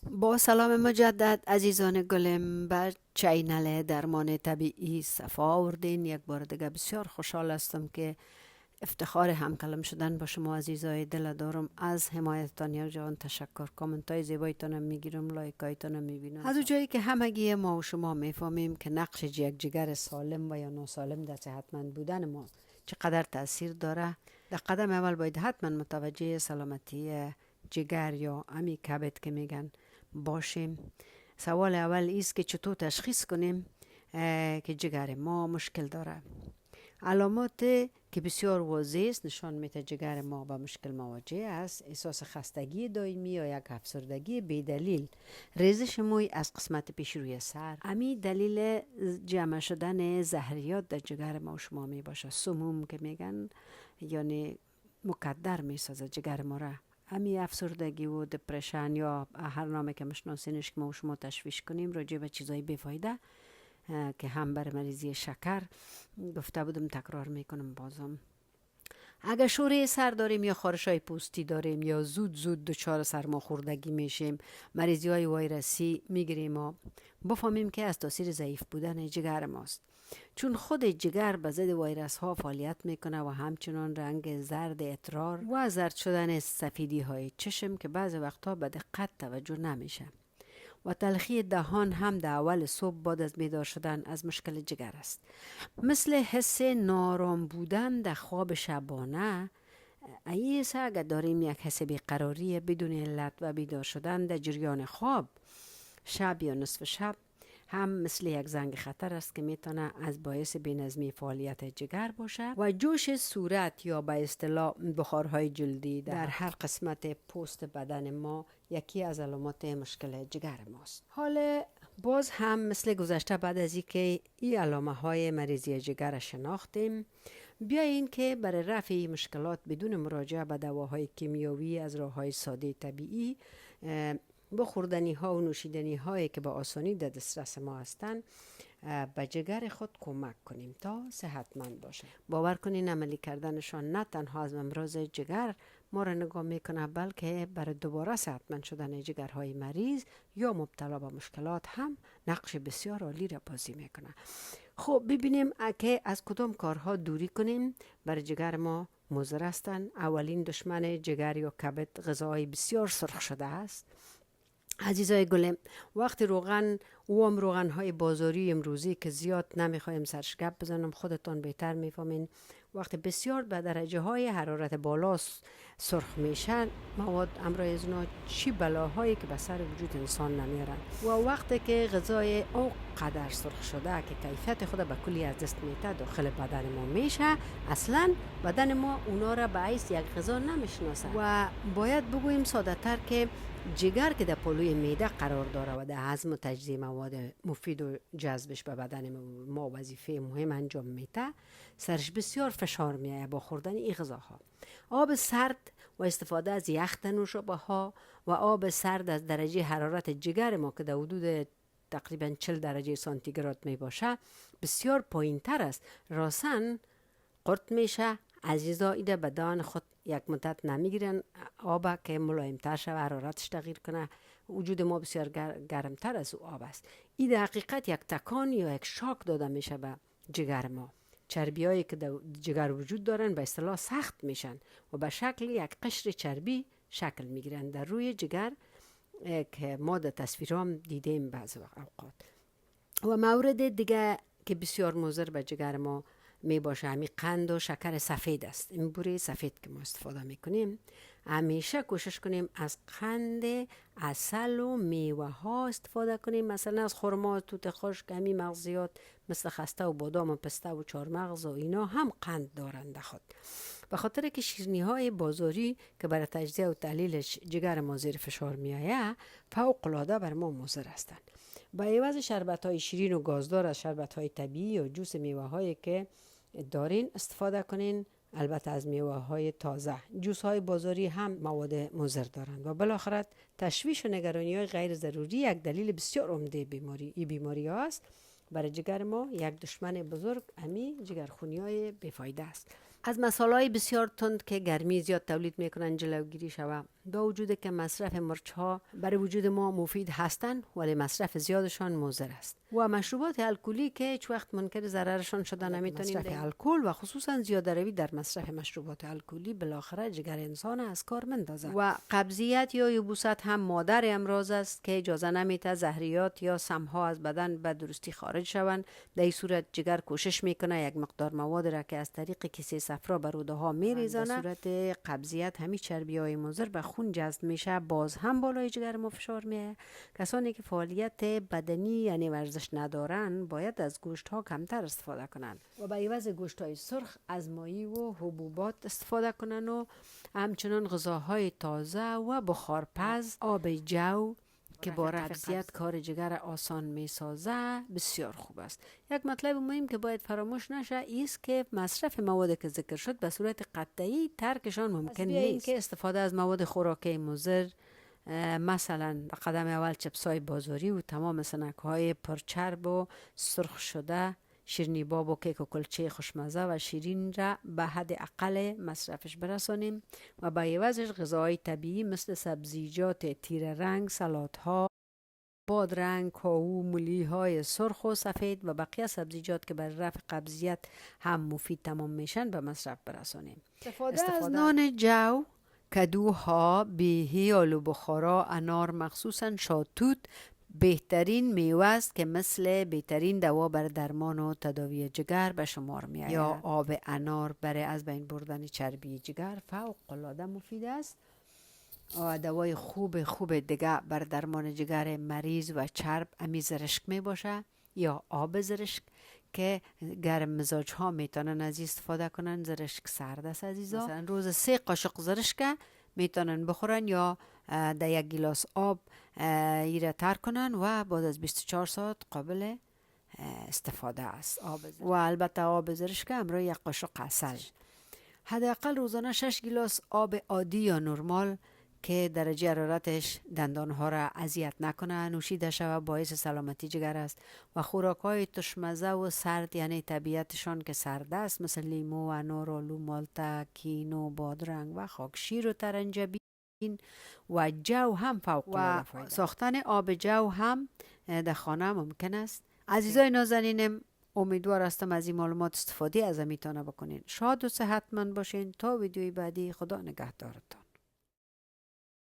با سلام مجدد عزیزان گلم بر چینل درمان طبیعی صفا آوردین. یک بار دیگه بسیار خوشحال هستم که افتخار همکلام شدن با شما عزیزای دل دارم. از حمایتتان یک جان تشکر. کامنت های زیبایتان میگیرم، لایک هایتان میبینم. از اونجایی که همگی ما و شما میفهمیم که نقش یک جگر سالم و یا ناسالم در صحتمند بودن ما چقدر تاثیر داره، در قدم اول باید حتما متوجه سلامتی جگر یا امی کبد که میگن باشیم. سوال اول است که چطور تشخیص کنیم که جگر ما مشکل داره. علامات که بسیار واضح است نشان میده جگر ما با مشکل مواجه است: احساس خستگی دائمی یا یک افسردگی بی‌دلیل، ریزش موی از قسمت پیش روی سر. امی دلیل جمع شدن زهریات در جگر ما و شما می باشه. سموم که میگن یعنی مکدر میسازه جگر ما را. امی افسردگی و دپرشن یا هر نامه که مشناسینش که ما و شما تشویش کنیم راجع به چیزای بیفایده که هم بر مریضی شکر گفته بودم، تکرار میکنم بازم. اگر شوره سر داریم یا خارشای پوستی داریم یا زود دچار سرماخوردگی میشیم، مریضی های ویروسی میگیریم و بفهمیم که از تاثیر ضعیف بودن جگر ماست، چون خود جگر به ضد ویروس ها فعالیت میکنه و همچنان رنگ زرد ادرار و زرد شدن سفیدی های چشم که بعض وقتا به دقت توجه نمیشه و تلخی دهان هم در اول صبح بعد از بیدار شدن از مشکل جگر است. مثل حس نارام بودن در خواب شبانه، ایسا اگر داریم یک حس بیقراری بدون علت و بیدار شدن در جریان خواب شب یا نصف شب هم مثل یک زنگ خطر است که میتونه از باعث بینظمی فعالیت جگر باشه. و جوش صورت یا به اصطلاح بخارهای جلدی در هر قسمت پوست بدن ما یکی از علامات مشکل جگر ماست. حال باز هم مثل گذشته بعد از اینکه این علامه های مریضی جگر شناختیم، بیایین که برای رفع مشکلات بدون مراجعه به دواهای کیمیاوی از راههای ساده طبیعی با خوردنی ها و نوشیدنی هایی که با آسانی در دسترس ما هستند به جگر خود کمک کنیم تا صحتمند باشه. باور کنین عملی کردنشان نه تنها از امراض جگر ما را نگاه میکنه، بلکه برای دوباره صحتمند شدن جگرهای مریض یا مبتلا به مشکلات هم نقش بسیار عالی را بازی میکنه. خب ببینیم که از کدام کارها دوری کنیم برای جگر ما مضر هستند. اولین دشمن جگر یا کبد غذاهای بسیار سرخ شده است. عزیزای گلم، وقتی روغن های بازاری امروزی که زیاد نمیخوایم سرش گپ بزنم، خودتان بهتر میفهمین وقتی بسیار به درجه های حرارت بالا سرخ میشن، مواد امراض اونا چی بلاهایی که به سر وجود انسان نمیارن. و وقتی که غذای او قدر سرخ شده که کیفیت خود به کلی از دست میده داخل بدن ما میشه، اصلا بدن ما اونا را به حیث یک غذا نمیشناسه. و باید بگوییم ساده تر که جگر که در پلوی معده قرار داره و در هضم و تجزیه مواد مفید و جذبش به بدن ما وظیفه مهم انجام میده، سرش بسیار فشار میایه با خوردن این غذاها. آب سرد و استفاده از یخ نوشابه ها و آب سرد از درجه حرارت جگر ما که در حدود تقریبا 40 درجه سانتیگراد می باشه بسیار پایین تر است. راسن قرط میشه. عزیزا ایده به دهان خود یک مدت نمیگیرن آب که ملایمتر شود، حرارتش تغییر کنه. وجود ما بسیار گرمتر از او آب است. این در حقیقت یک تکان یا یک شاک داده میشه به جگر ما. چربی هایی که در جگر وجود دارن به اصطلاح سخت میشن و به شکل یک قشر چربی شکل میگیرن در روی جگر که ما در تصویرام دیدیم بعض اوقات. و مورد دیگه که بسیار مضر به جگر ما می باشه همین قند و شکر سفید است. این بوره سفید که ما استفاده میکنیم، همیشه کوشش کنیم از قند عسل و میوه ها استفاده کنیم. مثلا از خرما، توت خشک، همین مغزیات مثل خسته و بادام و پسته و چهارمغز و اینا هم قند دارند خود. به خاطر که شیرینی های بازاری که برای تجزیه و تحلیلش جگر ما زیر فشار می آید فوق العاده بر ما مضر هستند. با عوض شربت های شیرین و گازدار از شربت های طبیعی یا جوس میوه هایی که دارین استفاده کنین، البته از میوه های تازه. جوس های بازاری هم مواد مضر دارند. و بالاخره تشویش و نگرانی های غیر ضروری یک دلیل بسیار عمده بیماری است. برای جگر ما یک دشمن بزرگ جگرخونی های بیفایده است. از مصالحه بسیار تند که گرمی زیاد تولید میکنن جلوگیری شود. با وجود که مصرف مرچ ها برای وجود ما مفید هستند ولی مصرف زیادشان مضر است. و مشروبات الکلی که هیچ وقت منکر ضررشان شده نمیتونیم. مصرف الکل و خصوصا زیاده روی در مصرف مشروبات الکلی بالاخره جگر انسان از کار میندازد. و قبضیت یا یبوست هم مادر امراض است که اجازه نمیده زهریات یا سمها از بدن به درستی خارج شوند. در این صورت جگر کوشش میکنه یک مقدار مواد را که از طریق کیسه صفرا به روده ها میریزانه. در صورت قبضیت همین چربی های مضر به خون جذب میشه، باز هم بالای جگر ما فشار میه. کسانی که فعالیت بدنی یعنی ورزش ندارن باید از گوشت ها کمتر استفاده کنن و به عوض گوشت های سرخ از ماهی و حبوبات استفاده کنن و همچنان غذاهای تازه و بخارپز، آب جو که با قبضیت کار جگر آسان می سازه بسیار خوب است. یک مطلب مهم که باید فراموش نشه است که مصرف مواد که ذکر شد به صورت قطعی ترکشان ممکن نیست. که استفاده از مواد خوراکی مضر مثلا به قدم اول چپسای بازاری و تمام سنک‌های پرچرب و سرخ شده، شیرینی باب و کیک و کلچه خوشمزه و شیرین را به حد اقل مصرفش برسانیم و به عوضش غذاهای طبیعی مثل سبزیجات تیره رنگ، سالادها، بادرنگ، کاهو، مولی‌های سرخ و سفید و بقیه سبزیجات که برای رفع قبضیت هم مفید تمام میشن به مصرف برسانیم. استفاده از نان جو، کدوها، بیهی، آلو بخارا، انار مخصوصا شاتوت بهترین میوه است که مثل بهترین دوا برای درمان و تداوی جگر به شمار می آید. یا آب انار برای از بین بردن چربی جگر فوق العاده مفید است. و دوای خوب دیگه بر درمان جگر مریض و چرب امی زرشک می باشه یا آب زرشک که گرم مزاج ها میتونن از استفاده کنن. زرشک سرد است عزیزا. مثلا روز 3 قاشق زرشک میتونن بخورن یا در یک گیلاس آب ایره تر کنن و بعد از 24 ساعت قابل استفاده است. و البته آب زرشک همراه یک قاشق عسل. حداقل روزانه 6 گیلاس آب عادی یا نرمال که درجه حرارتش دندانها را اذیت نکنه نوشیده شود باعث سلامتی جگر است. و خوراک‌های تشمزه و سرد یعنی طبیعتشان که سرد است مثل لیمو، انار، آلو، مالته، کینو، بادرنگ و خاکشیر و ترنجبین و جو هم فوق العاده فایده. ساختن آب جو هم در خانه ممکن است. عزیزای نازنینم، امیدوار هستم از این معلومات استفاده از میتونه بکنین. شاد و صحتمند باشین تا ویدیوی بعدی. خدا نگهدارتون.